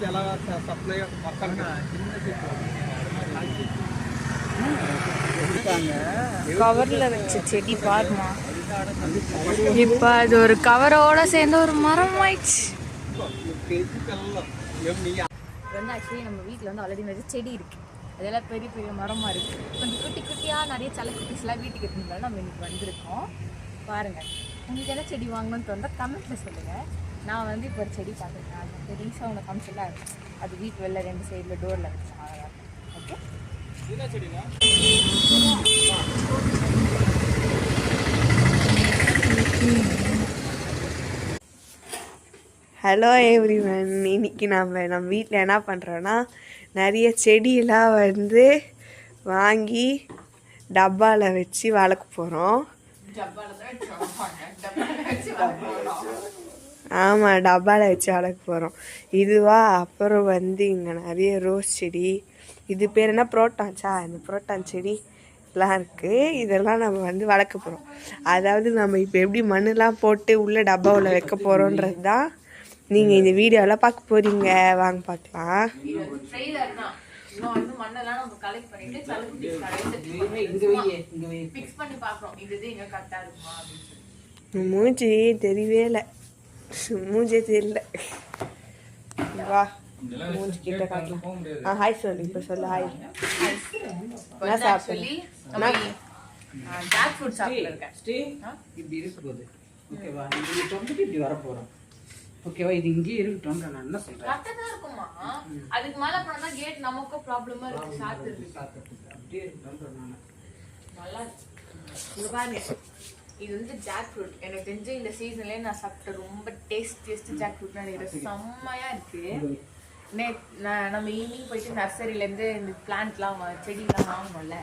ఎలా సప్లై మొత్తం கவர்ல வச்ச செடி பாருமா. இப்ப அது ஒரு கவரோட சேர்ந்து ஒரு மரம் ஆயிடுச்சு. வந்து ஆக்சுவலி நம்ம வீட்டில் வந்து ஆல்ரெடி நிறைய செடி இருக்கு. அதெல்லாம் பெரிய பெரிய மரமாக இருக்குது. கொஞ்சம் குட்டி குட்டியாக நிறைய சலக்குட்டிஸ்லாம் வீட்டுக்கு எடுத்துருந்தாலும் நம்ம இன்னைக்கு வந்திருக்கோம். பாருங்கள், உங்களுக்கு என்ன செடி வாங்கணும்னு தோணுதா கமெண்ட்டில் சொல்லுங்கள். நான் வந்து இப்போ ஒரு செடி பார்த்துருக்கேன். அது பெருசாக உனக்கு கம்ஃபர்டாக இருக்கும். அது வீட்டு வெளில 2 சைடில் டோரில் வச்சேன். அழகாக ஓகே. Hello everyone. இன்னைக்கு நம்ம வீட்டில் என்ன பண்ணுறோன்னா நிறைய செடியெல்லாம் வந்து வாங்கி டப்பாவில் வச்சு வளர்க்க போகிறோம். ஆமாம், டப்பாவில் வச்சு வளர்க்க போகிறோம். இதுவா அப்புறம் வந்து இங்கே நிறைய ரோஸ் செடி, இது பேர் என்ன புரோட்டான்ச்சா, இந்த புரோட்டான் செடி எல்லாம் இருக்குது. இதெல்லாம் நம்ம வந்து வளர்க்க போகிறோம். அதாவது நம்ம இப்போ எப்படி மண்ணெலாம் போட்டு உள்ளே டப்பாவில் வைக்க போகிறோன்றது தான் நீங்கள் இந்த வீடியோவில் பார்க்க போகிறீங்க. வாங்க பார்க்கலாம். மூஞ்சி தெரியவே இல்லை, மூஞ்சே தெரியல. வா மூஞ்சி கிட்ட காட்டலாம். ஹாய் சொல்லு, இப்போ சொல்லு ஹாய். என்ன சாப்பிடுறேன்? ஓகேவா, இது இங்கே இருக்கட்டும். நான் என்ன சொல்றேன், அதுக்கு மேல போனா கேட் நமக்கு ப்ராப்ளமா இருக்கு. அப்படியே இருக்கட்டும். நான் நல்லா இங்க பாருங்க, இது வந்து ஜாக் ஃப்ரூட். எனக்கு தெரிஞ்ச இந்த சீசன்லயே நான் சாப்பிட்ட ரொம்ப டேஸ்ட் ஜாக் ஃப்ரூட் நினைக்கிறேன். செம்மையா இருக்கு. நம்ம ஈவினிங் போயிட்டு நர்சரியில இருந்து இந்த பிளான்ட்லாம் செடிலாம் வாங்கணும்ல,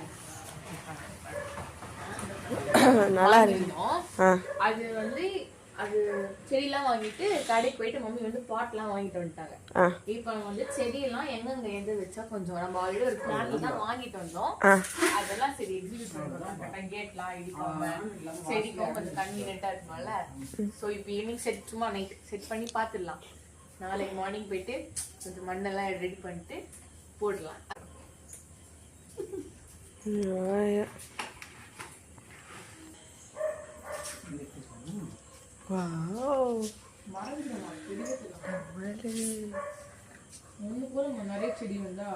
நல்லா இருக்கும். அது வந்து அது செடியெல்லாம் வாங்கிட்டு கடைக்கு போயிட்டு மம்மி வந்து பாட்லாம் வாங்கிட்டு வந்துட்டாங்க. இப்ப நம்ம வந்து செடியெல்லாம் எங்கெங்க எந்த வச்சா கொஞ்சம் நம்ம ஆல்ரெடி ஒரு பிளான்ல தான் வாங்கிட்டு வந்தோம். அதெல்லாம் சரி எக்ஸிக்யூட் பண்ணுறோம். கேட்லாம் இடிக்காம செடிக்கும் கொஞ்சம் கன்வீனியன்ட்டா இருக்கும்ல. ஸோ இப்போ ஈவினிங் செட் சும்மா நைட் செட் பண்ணி பார்த்துடலாம். நாளைக்கு மார்னிங் போயிட்டு கொஞ்சம் மண்ணெல்லாம் ரெடி பண்ணிட்டு போடலாம். நிறைய செடி வந்தா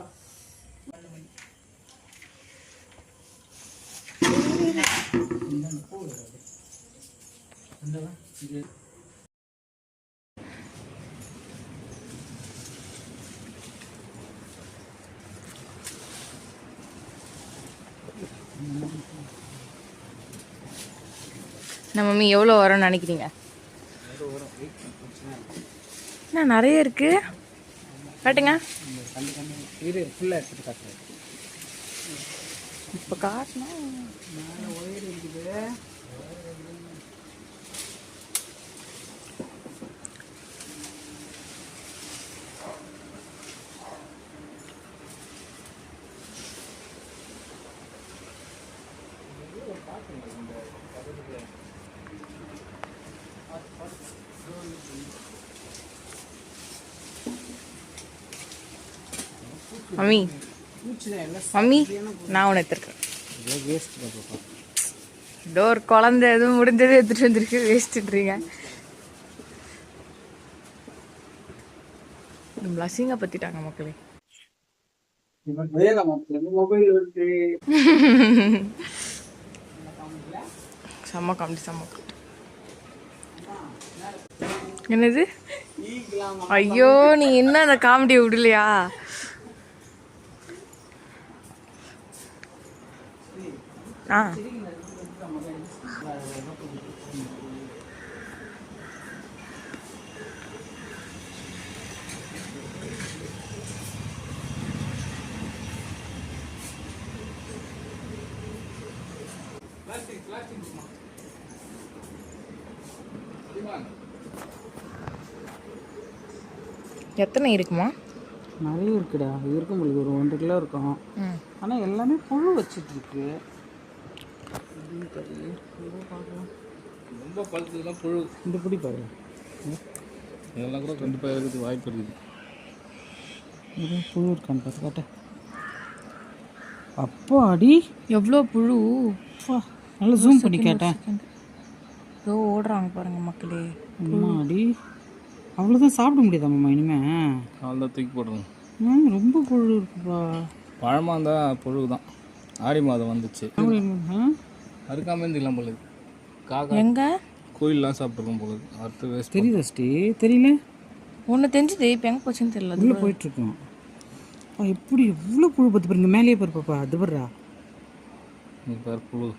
நம்ம மம்மி எவ்வளோ வரும்னு நினைக்கிறீங்க? என்ன நிறைய இருக்கு, காட்டுங்க. இப்போ காட்டினா மேலே ஒயர் இருக்குது. மம்மி மம்மி நான் ஒன்று எடுத்துருக்கேன். டோர் குழந்தை எதுவும் முடிஞ்சது எடுத்துட்டு வந்துருக்கு, வேஸ்ட்டுன்றீங்க. நம்மள அசிங்கப்படுத்திட்டாங்க மக்களே. செம்ம காமெடி, செம்ம காமெடி. என்னது? ஐயோ, நீ என்ன அந்த காமெடியை விடலையா? எத்தனை இருக்குமா? நிறைய இருக்குடா. இருக்க முடியுது, ஒரு 1 கிலோ இருக்கும். ஆனால் எல்லாமே புழு வச்சுட்டு இருக்கு. ரொம்ப பழுத்ததுலாம் புழு. இந்த பிடி பாரு, இதெல்லாம் கூட கண்டிப்பாக இருக்கிறதுக்கு வாய்ப்பு இருக்குது. இது புழு இருக்கான்னு பார்த்து காட்ட. அப்பா அடி எவ்வளோ புழு. நல்லா ஜூம் பண்ணி கேட்டேன். ஏதோ ஓடுறாங்க பாருங்க மக்களே. அம்மா அடி அவ்வளோதான் சாப்பிட முடியாதாம்மா இனிமே? அவ்வளோதான் தூக்கி போடுறோம். ரொம்ப புழு இருக்குப்பா. பழமாக இருந்தால் புழு தான். ஆடி மாதம் வந்துச்சு. அறுக்காமல் இருந்துக்கலாம் போல காக்கா எங்க கோயிலெலாம் சாப்பிட்ருக்கோம் போல அடுத்து வேஸ்ட் தெரியுதா ஸ்ரீ? தெரியல, ஒன்று தெரிஞ்சுது, இப்போ எங்கே போச்சுன்னு தெரியல. உள்ளே போயிட்டுருக்கோம். எப்படி எவ்வளோ புழு பார்த்து பாருங்க, மேலேயே பாருப்பாப்பா. அது வர்றா இப்போ புழு.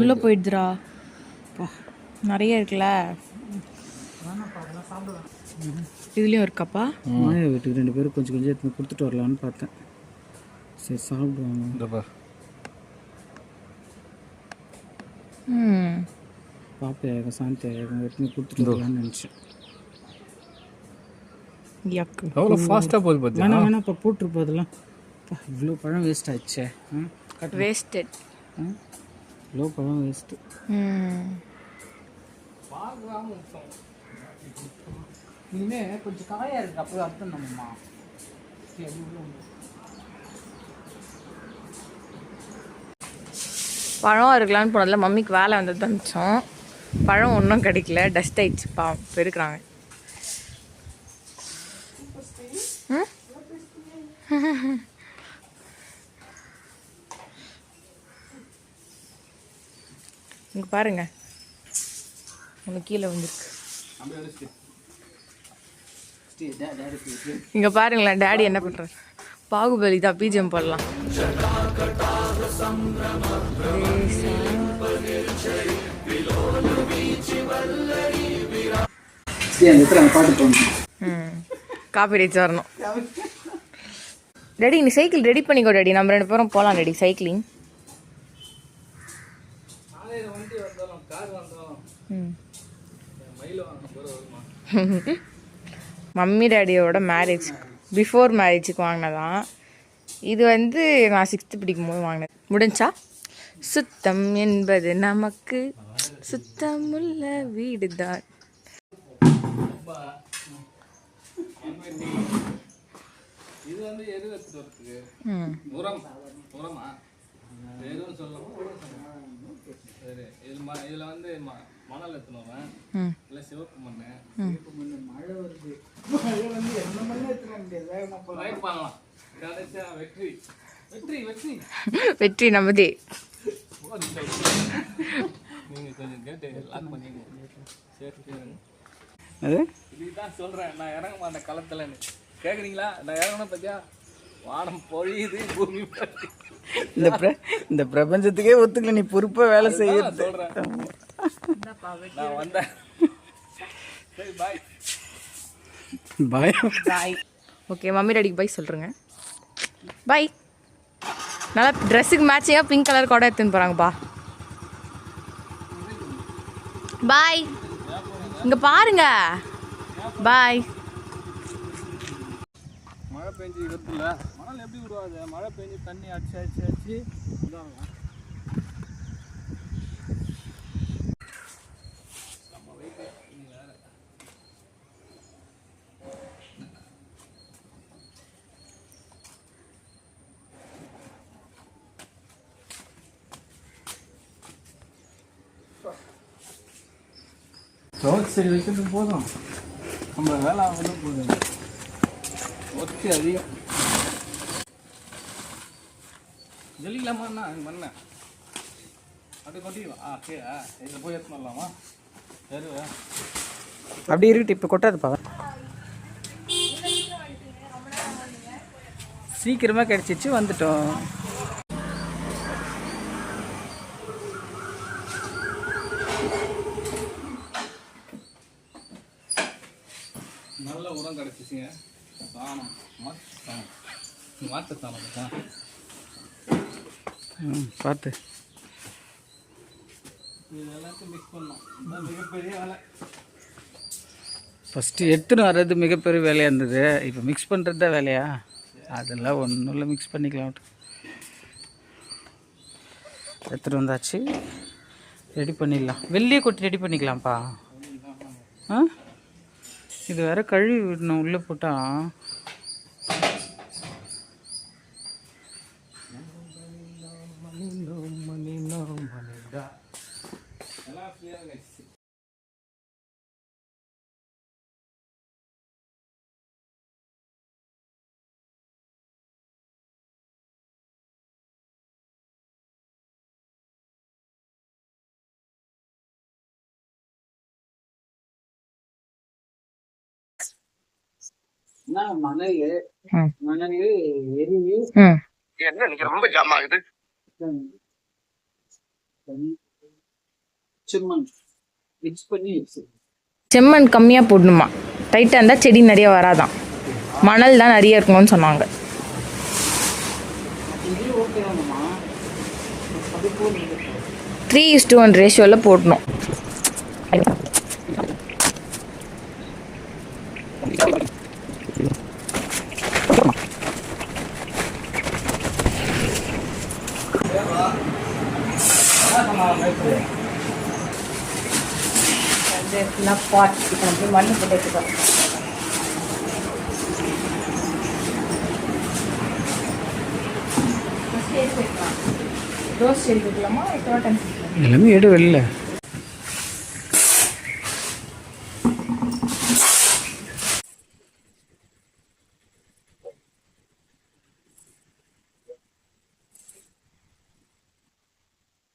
உள்ளே போயிடுதுரா, நிறைய இருக்குல்ல. இதுலேயும் இருக்காப்பா. மாயா வீட்டுக்கு 2 பேரும் கொஞ்சம் கொஞ்சம் எடுத்து கொடுத்துட்டு வரலான்னு பார்த்தேன். சரி சாப்பிடுவாங்க. பாப்பையாக சாந்தியாக எடுத்து கொடுத்துட்டு வரலான்னு நினச்சேன். எவ்வளோ ஃபாஸ்ட்டாக போகுது பார்த்தியா? வேணாப்பா போட்டிருப்பா அதெல்லாம். இவ்வளோ பழம் வேஸ்ட் ஆயிடுச்சே. வேஸ்டட். இவ்வளோ பழம் வேஸ்ட்டு. இனிமே கொஞ்சம் காயாக இருக்குது, அப்போ அர்த்தம் நம்மம்மா. பழம் இருக்கலான்னு போனதில்ல, மம்மிக்கு வேலை வந்தது தான் மிச்சம். பழம் ஒன்றும் கிடைக்கல, டஸ்ட் ஆயிடுச்சு. பெருக்கிறாங்க. இங்கே பாருங்க, ஒன்று கீழே வந்துருக்கு. இங்கே பாருங்களேன், டேடி என்ன பண்ணுறாரு. பாகுபலி தான், பிஜிஎம் போடலாம். காப்பி ரைட்ஸ் வரணும். டேடி நீ சைக்கிள் ரெடி பண்ணிக்கோ டேடி, நம்ம 2 பேரும் போகலாம் டேடி சைக்கிளிங். மம்மி டேடியோட மேரேஜ், பிஃபோர் மேரேஜுக்கு வாங்கினதான் இது. நான் 6th படிக்கும்போது வாங்கினது. முடிஞ்சா சுத்தம் என்பது நமக்கு சுத்தமுள்ள வீடு தான். இது எது எடுத்துட்டு வரதுக்கு உரமா எதுவும் சொல்லலாம். சரி, இதில் மணல் எடுத்துனோம், இல்லை சிவப்பு மண். மழை வருது, மழை என்ன மண்ணு எடுத்துக்க முடியாது. ட்ரை பண்ணலாம். கடைசியா வெற்றி வெற்றி வெற்றி வெற்றி நமதே. நீங்கள் கொஞ்சம் கேட்டு லாக் பண்ணிங்க. இதுதான் சொல்கிறேன், நான் இறங்க மாட்டேன் களத்துலன்னு. கேட்குறீங்களா? நான் இறங்கணும் பார்த்தியா, வானம் பொழியுது, பூமி இந்த பிரபஞ்சத்துக்கே ஒத்துக்கல, நீ பொறுப்பாக வேலை செய்ய சொல்கிறேன். நான் வந்தேன். சரி பாய் பாய் பாய். ஓகே, மம்மி டாடிக்கு பாய் சொல்கிறேங்க. பாய். நல்லா ட்ரெஸ்ஸுக்கு மேட்சிங்காக பிங்க் கலர் கூட எடுத்துன்னு போகிறாங்கப்பா. பாய். இங்கே பாருங்க. பாய். மழை பெஞ்சு இருக்குல்ல, மணல் எப்படி உருவாது? மழை பெஞ்சு தண்ணி அடிச்சு இதாகும். சரி வைக்கிறது போதும், நம்ம வேலை ஆகணும் போதும். ஒத்தி அதிகம் ஜல்லிக்கலாமா? மண்ண அப்படியே கொட்டிக்கலாம். கீழே இதில் போய் எடுத்துன்னு வரலாமா? சரி, அப்படி இருக்கட்டும், இப்போ கொட்டாதுப்பா. சீக்கிரமாக கிடச்சிச்சு, வந்துட்டோம். நல்ல உரம் கிடச்சிச்சிங்க. சாணம், மாட்டு சாணம் தான். பார்த்து இது எல்லாத்தையும் மிக்ஸ் பண்ணோம். மிகப்பெரிய வேலை. ஃபஸ்ட்டு எடுத்துன்னு வர்றது மிகப்பெரிய வேலையாக இருந்தது. இப்போ மிக்ஸ் பண்ணுறது தான் வேலையா? அதெல்லாம் ஒன்றும் இல்லை, மிக்ஸ் பண்ணிக்கலாம். எடுத்துகிட்டு வந்தாச்சு. ரெடி பண்ணிடலாம். வெள்ளியை கொட்டி ரெடி பண்ணிக்கலாம்ப்பா. ஆ, இது வேற கழுவி விடணும் உள்ளே போட்டால். மணல் மணல் எரிவு என்ன நீங்க ரொம்ப ஜாம் ஆகுது. செம்மண் மிக்ஸ் பண்ணி செம்மண் கம்மியாக போடணுமா, டைட்டாக இருந்தால் செடி நிறைய வராதான், மணல் தான் நிறைய இருக்கணும்னு சொன்னாங்க. இது ஓகே தானம்மா, அது போடுறது 3:1 ரேஷியோவில் போடணும். மண்ணு போட்டு வச்சுக்கோங்க. ரோஸ் செடி வைக்கலாமா, டோட்டம் எல்லாமே எடு வெளில.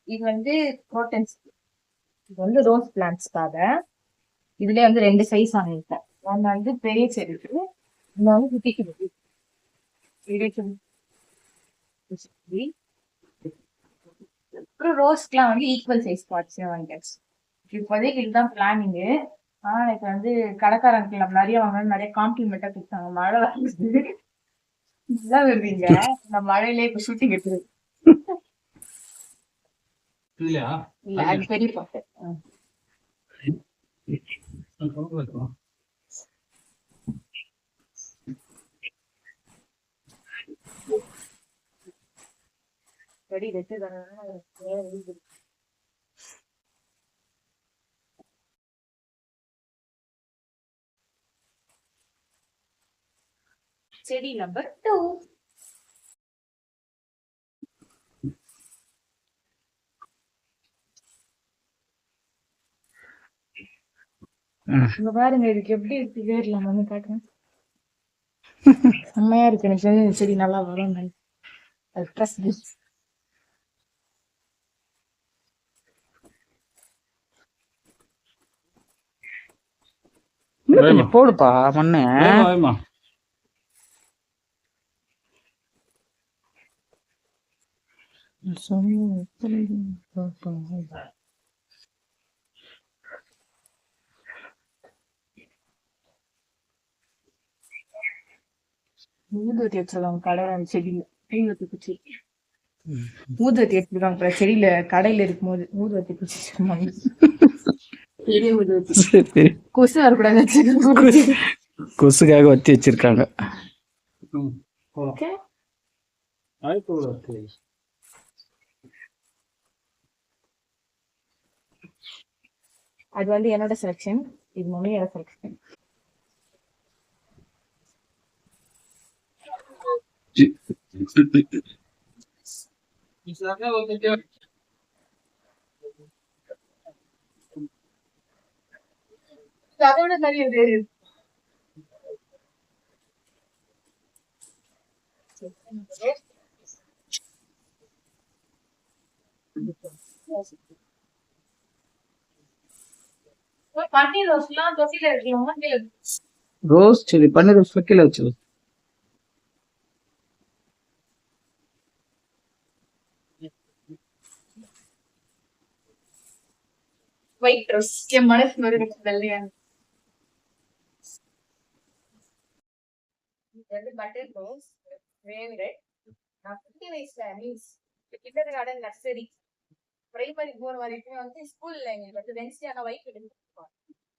இது வந்து குரோட்டன்ஸ், இது வந்து ரோஸ் பிளான்ட்ஸ்க்காக. இதுல வந்து 2 சைஸ் வாங்கியிருக்கேன். ஒன்று வந்து பெரிய செடி இருக்கு, இன்னும் வந்து குட்டி செடி. அப்புறம் ரோஸ்க்குலாம் வந்து ஈக்குவல் சைஸ் பார்ட்ஸ் வாங்கியாச்சு. இப்போதைக்கு இதுதான் பிளானிங்கு. ஆனால் எனக்கு வந்து கடைக்காரங்களுக்கு நம்ம நிறைய வாங்கணும், நிறைய காம்ப்ளிமெண்ட்டாக கொடுத்தாங்க. மழை வருது, இதுதான் வருவீங்க, இந்த மழையிலே இப்போ ஷூட்டிங் எடுத்துருக்கு. இல்ல அது பெரிய பாட்டு. செடி நம்பர் 2. இங்க பாருங்க, இதுக்கு எப்படி இருக்கு வேர்லாம் வந்து காட்டுறேன். செம்மையா இருக்கு. எனக்கு தெரிஞ்சு இந்த செடி நல்லா வரும். அது ட்ரஸ்ட். கொஞ்சம் போடுப்பா மண்ணு. ஊதுவத்தி வச்சிருக்காங்க கடையில, செடியில ஊதுவத்தி குச்சி. ஊதுவத்தி எடுத்துருக்காங்க செடியில, கடையில இருக்கும்போது ஊதுவத்தி குச்சி பெரிய ஊதுவத்தி. கொசு வரக்கூடாது, கொசுக்காக வத்தி வச்சிருக்காங்க. அது வந்து என்னோட செலக்ஷன், இது மம்மியோட செலக்ஷன். அதோட நிறைய பேர் பன்னீர் ரோஸ்லாம் தொட்டில இருக்கலாமா, ரோஸ் செடி பன்னீர் ரோஸ் கீழே வச்சு. ஒயிட் ரோஸ் என் மனசு மாதிரி வெள்ளையா. இது வந்து பட்டர் ரோஸ் ஃபேவரட். நான் 50 வயசுல means kinder garden nursery primary போற வரைக்கும் வந்து ஸ்கூல்ல எங்களுக்கு வந்து வென்ஸ்டே ஆனா ஒயிட் எடுத்துருப்பாங்க.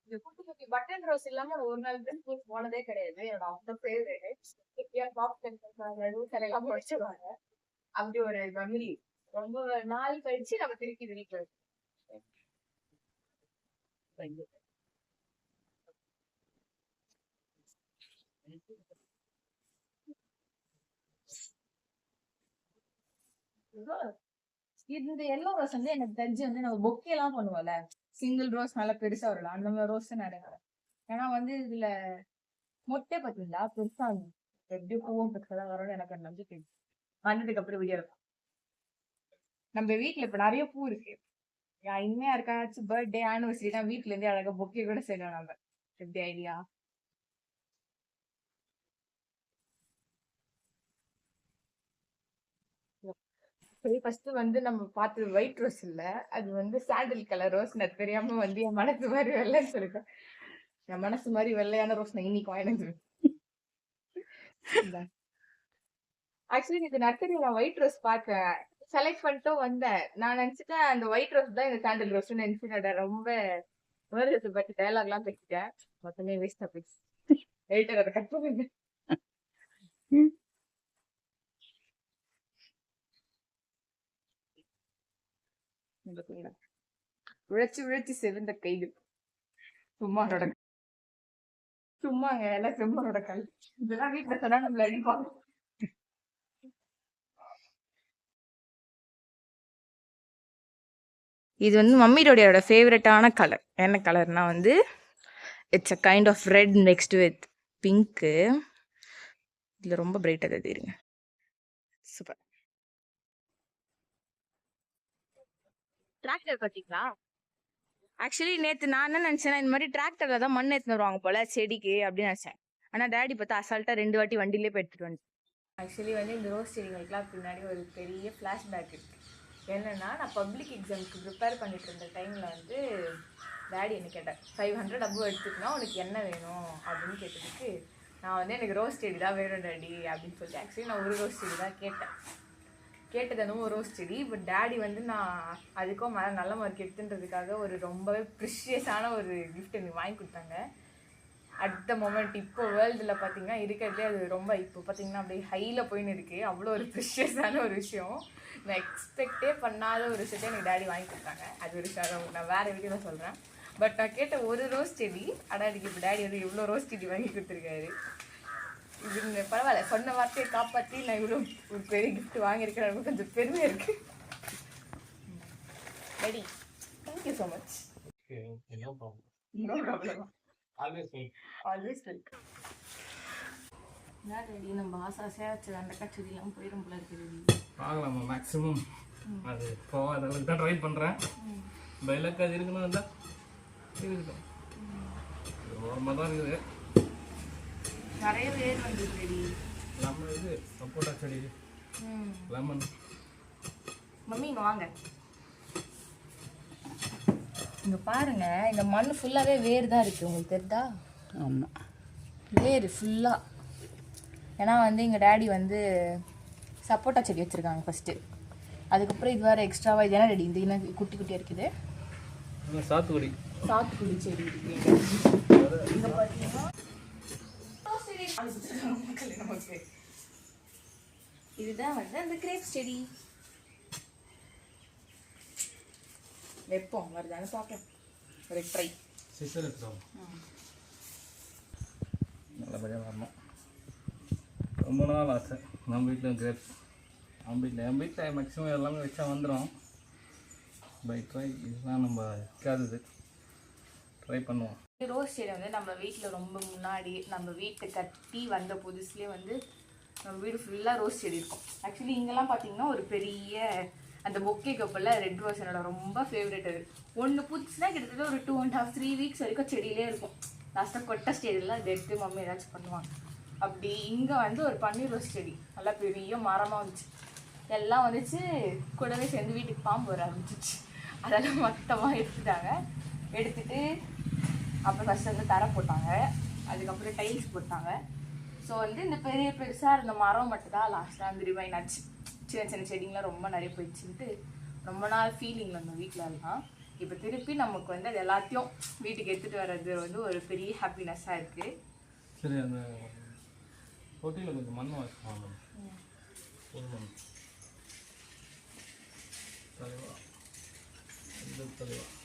இந்த குட்டி குட்டி பட்டன் ரோஸ் இல்லாம ஒரு நாள் கூட ஸ்கூல் போனதே கிடையாது. என்னோட அந்த ஃபேவரட் பாப்கார்ன் எல்லாம் முடிச்சிருவாங்க. அப்படி ஒரு மெமரி. ரொம்ப நாள் கழிச்சு நம்ம திருப்பி வீட்டுல இந்த எல்லோ ரோஸ் வந்து எனக்கு தெரிஞ்சு வந்து நம்ம பொக்கே எல்லாம் பண்ணுவோம்ல, சிங்கிள் ரோஸ் நல்லா பெருசா வரலாம் அந்த மாதிரி ரோஸ் நிறைய வரும். ஏன்னா வந்து இதுல மொட்டை பாத்தீங்களா பெருசா இருக்கும். எப்படி பூவும் பெருசா வரும்னு எனக்கு ஒரு நம்பிக்கை இருக்கு. வந்ததுக்கு அப்புறம் வீடியோ நம்ம வீட்டுல இப்ப நிறைய பூ இருக்கு. இனிமே யாருக்காச்சும் பர்த்டே ஆனிவர்சரி தான் வீட்டுல இருந்து அழகா பொக்கே கூட செய்யலாம் நம்ம. எப்படி ஐடியா? சரி ஃபர்ஸ்ட் வந்து நம்ம பார்த்தது ஒயிட் ரோஸ் இல்ல, அது வந்து சாண்டில் கலர் ரோஸ். நான் தெரியாம வந்து என் மனசு மாதிரி வெள்ளைன்னு சொல்லிட்டேன். என் மனசு மாதிரி வெள்ளையான ரோஸ் நான் இன்னைக்கு வாங்கினது. ஆக்சுவலி இது நர்சரியில ஒயிட் ரோஸ் பார்த்தேன், செலக்ட் பண்ணிட்டும் வந்தேன். நான் நினைச்சிட்டேன் அந்த ஒயிட் ரோஸ் தான் இந்த சாண்டில் ரோஸ் நினைச்சுட்டேன். ரொம்ப வருது பட் டைலாக் எல்லாம் பேசிட்டேன். மொத்தமே வேஸ்டா போயிடுச்சு. எடிட்டர் அதை கட் பண்ணுங்க. உழைச்சு உழைச்சு செவிந்த கைகள் சும்மாரோட சும்மாங்க எல்லாம் செம்மனோட கல். இதெல்லாம் வீட்டுல சொன்னா நம்மள அடிப்பாங்க. இது வந்து மம்மியோட ஃபேவரட்டான கலர். என்ன கலர்னா வந்து it's a kind of red next with pink. இதுல ரொம்ப பிரைட்டா தெரியுங்க. சூப்பர். டிராக்டர் பாத்தீங்களா? ஆக்சுவலி நேற்று நான் என்ன நினச்சேன்னா இந்த மாதிரி டிராக்டரில் தான் மண் எடுத்துன்னு வருவாங்க போல செடிக்கு அப்படின்னு நினச்சேன். ஆனால் டேடி பார்த்தா அசால்ட்டாக 2 வாட்டி வண்டியிலே போய் எடுத்துகிட்டு வந்து. ஆக்சுவலி வந்து இந்த ரோஸ் செடிகளுக்குலாம் பின்னாடி ஒரு பெரிய ஃப்ளாஷ்பேக் இருக்குது. என்னென்னா நான் பப்ளிக் எக்ஸாமுக்கு ப்ரிப்பேர் பண்ணிட்டு இருந்த டைமில் வந்து டேடி என்ன கேட்டேன், 500 அபோவ் எடுத்துக்கினா உனக்கு என்ன வேணும் அப்படின்னு கேட்டதுக்கு நான் வந்து எனக்கு ரோஸ் செடி தான் வேணும் டேடி அப்படின்னு சொல்லிட்டு ஆக்சுவலி நான் ஒரு ரோஸ் செடி தான் கேட்டது என்னமோ ரோஸ் செடி. பட் டேடி வந்து நான் அதுக்கும் நல்ல மார்க் எடுத்துன்றதுக்காக ஒரு ரொம்பவே ப்ரிஷியஸான ஒரு கிஃப்ட் எனக்கு வாங்கி கொடுத்தாங்க. அட் த மொமெண்ட் இப்போ வேர்ல்டில் பார்த்தீங்கன்னா இருக்கிறதே அது ரொம்ப இப்போ பார்த்தீங்கன்னா அப்படியே ஹையில் போயின்னு இருக்குது. அவ்வளோ ஒரு ப்ரிஷியஸான ஒரு விஷயம். நான் எக்ஸ்பெக்டே பண்ணாத ஒரு விஷயத்தை எனக்கு டேடி வாங்கி கொடுத்தாங்க. அது ஒரு விஷயம் நான் வேறு வீடியோவில் சொல்கிறேன். பட் நான் கேட்ட ஒரு ரோஸ் செடி அடாடிக்கு இப்போ டேடி வந்து இவ்வளோ ரோஸ் செடி வாங்கி கொடுத்துருக்காரு. இது பரவாயில்ல, சொன்ன வார்த்தையை காப்பாற்றி நான் இவ்வளோ ஒரு பெரிய கிஃப்ட் வாங்கியிருக்கிறேன். கொஞ்சம் பெருமையாக இருக்கு. Ready, thank you so much. Always welcome. என்ன ரெடி, நம்ம ஆசையாக வச்சு அந்த கச்சேரியெல்லாம் போயிடும் போல இருக்குது. பார்க்கலாமா மேக்ஸிமம் அது போகாத அளவுக்கு தான் ட்ரை பண்ணுறேன். பயிலக்கு அது இருக்கணும் தான் இருக்கட்டும். ஓரமாக தான் இருக்குது. நிறைய வேர் வந்துருக்கு. நம்ம இது சப்போட்டா செடி, லெமன். மம்மி இங்கே வாங்க, இங்கே பாருங்க. இந்த மண் ஃபுல்லாகவே வேர் தான் இருக்குது. உங்களுக்கு தெரியுதா? ஆமாம், வேர் ஃபுல்லாக. ஏன்னா வந்து எங்கள் டேடி வந்து சப்போட்டா செடி வச்சுருக்காங்க ஃபஸ்ட்டு. அதுக்கப்புறம் இது வேறு எக்ஸ்ட்ராவாக இது என்ன ரெடி, இந்த இன்னும் குட்டி குட்டியாக இருக்குது. சாத்துக்குடி செடி இருக்குது. இங்கே பார்த்தீங்கன்னா நமக்கு இதுதான் வந்து அந்த கிரேப்ஸ் செடி. வெப்பம் வருதான்னு பார்க்கலாம், ஒரு ட்ரை. சிஸ்டர் எடுத்துருவோம், நல்லபடியாக வரணும். ரொம்ப நாள் ஆசை நம்ம வீட்டில் கிரேப்ஸ். என் வீட்டில் மேக்ஸிமம் எல்லாமே வச்சா வந்துடும். பை ட்ரை இதுதான் நம்ம வைக்காதது, ட்ரை பண்ணுவோம். ரோஸ் செடி வந்து நம்ம வீட்டில் ரொம்ப முன்னாடி நம்ம வீட்டை கட்டி வந்த புதுசுலேயே வந்து நம்ம வீடு ஃபுல்லாக ரோஸ் செடி இருக்கும். ஆக்சுவலி இங்கெல்லாம் பார்த்தீங்கன்னா ஒரு பெரிய அந்த பொக்கே கப்பில் ரெட் ரோஸ் என்னோட ரொம்ப ஃபேவரட். அது ஒன்று புதுசுனா கிட்டத்தட்ட ஒரு 2.5 3 வீக்ஸ் வரைக்கும் செடியிலே இருக்கும். லாஸ்ட்டாக கொட்டை ஸ்டேஜில் அதை எடுத்து மம்மி ஏதாச்சும் பண்ணுவாங்க. அப்படி இங்கே வந்து ஒரு பன்னீர் ரோஸ் செடி நல்லா பெரிய மரமாக வந்துச்சு. எல்லாம் வந்துச்சு, கூடவே சேர்ந்து வீட்டுக்கு பாம்பு வர ஆரம்பிச்சிச்சு. அதெல்லாம் மொத்தமாக எடுத்துட்டு அப்புறம் ஃபஸ்ட்டு வந்து தரை போட்டாங்க, அதுக்கப்புறம் டைல்ஸ் போட்டாங்க. ஸோ வந்து இந்த பெருசாக இருந்த மரம் மட்டும்தான் லாஸ்ட்டாக வந்து ரிவைன் ஆச்சு. சின்ன சின்ன செடிங்களாம் ரொம்ப நிறைய போயிடுச்சுன்ட்டு ரொம்ப நாள் ஃபீலிங்கில் இருந்தோம் வீட்டில் எல்லாம். இப்போ திருப்பி நமக்கு வந்து அது எல்லாத்தையும் வீட்டுக்கு எடுத்துகிட்டு வர்றது வந்து ஒரு பெரிய ஹாப்பினஸ்ஸாக இருக்குது. சரி, அந்த தொட்டியில் கொஞ்சம் மண் வச்சுக்கோங்க. இந்த அதுதான்